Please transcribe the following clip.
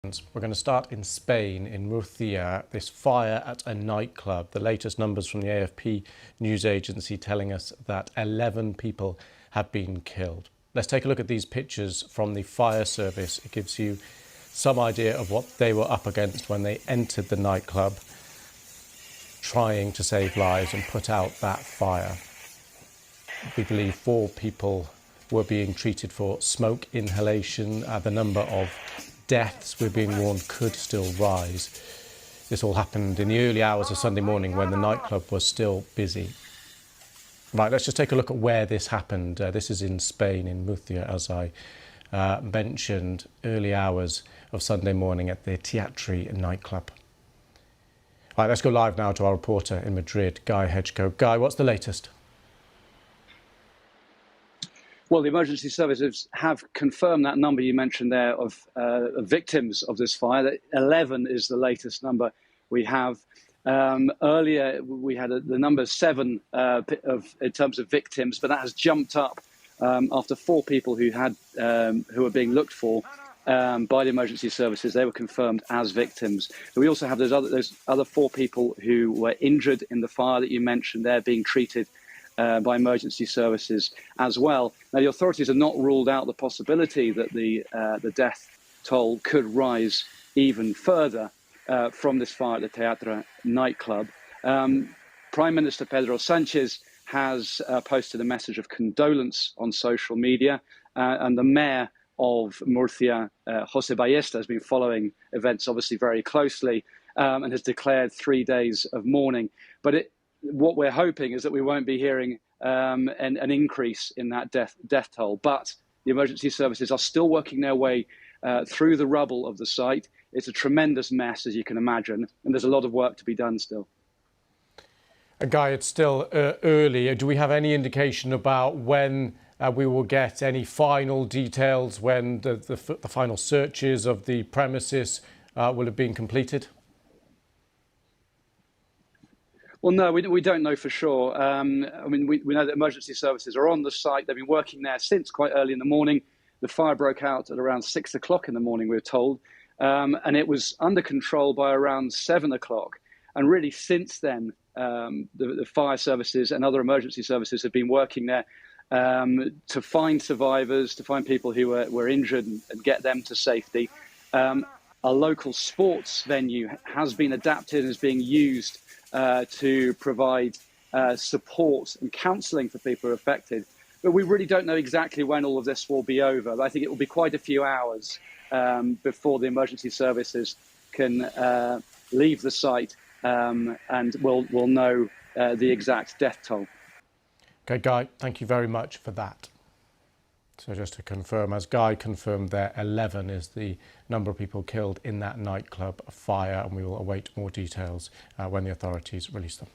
We're going to start in Spain, in Murcia, this fire at a nightclub. The latest numbers from the AFP news agency telling us that 11 people have been killed. Let's take a look at these pictures from the fire service. It gives you some idea of what they were up against when they entered the nightclub, trying to save lives and put out that fire. We believe 4 people were being treated for smoke inhalation. The number of deaths, we're being warned, could still rise. This all happened in the early hours of Sunday morning when the nightclub was still busy. Right, let's just take a look at where this happened. This is in Spain, in Murcia, as I mentioned, early hours of Sunday morning at the Teatre nightclub. Right, let's go live now to our reporter in Madrid, Guy Hedgecoe. Guy, what's the latest? Well, the emergency services have confirmed that number you mentioned there of victims of this fire. That 11 is the latest number we have. Earlier, we had the number 7 in terms of victims, but that has jumped up after 4 people who were being looked for by the emergency services. They were confirmed as victims. We also have those other 4 people who were injured in the fire that you mentioned. They're being treated by emergency services as well. Now, the authorities have not ruled out the possibility that the death toll could rise even further from this fire at the Teatre nightclub. Prime Minister Pedro Sánchez has posted a message of condolence on social media, and the mayor of Murcia, José Ballesta, has been following events obviously very closely and has declared 3 days of mourning. But what we're hoping is that we won't be hearing an increase in that death toll. But the emergency services are still working their way through the rubble of the site. It's a tremendous mess, as you can imagine, and there's a lot of work to be done still. Guy, it's still early. Do we have any indication about when we will get any final details, when the final searches of the premises will have been completed? Well, no, we don't know for sure. I mean, we know that emergency services are on the site. They've been working there since quite early in the morning. The fire broke out at around 6 o'clock in the morning, we were told, and it was under control by around 7 o'clock. And really, since then, the fire services and other emergency services have been working there to find survivors, to find people who were injured and get them to safety. A local sports venue has been adapted and is being used to provide support and counselling for people who are affected. But we really don't know exactly when all of this will be over. But I think it will be quite a few hours before the emergency services can leave the site and we'll know the exact death toll. Okay, Guy, thank you very much for that. So just to confirm, as Guy confirmed there, 11 is the number of people killed in that nightclub fire, and we will await more details when the authorities release them.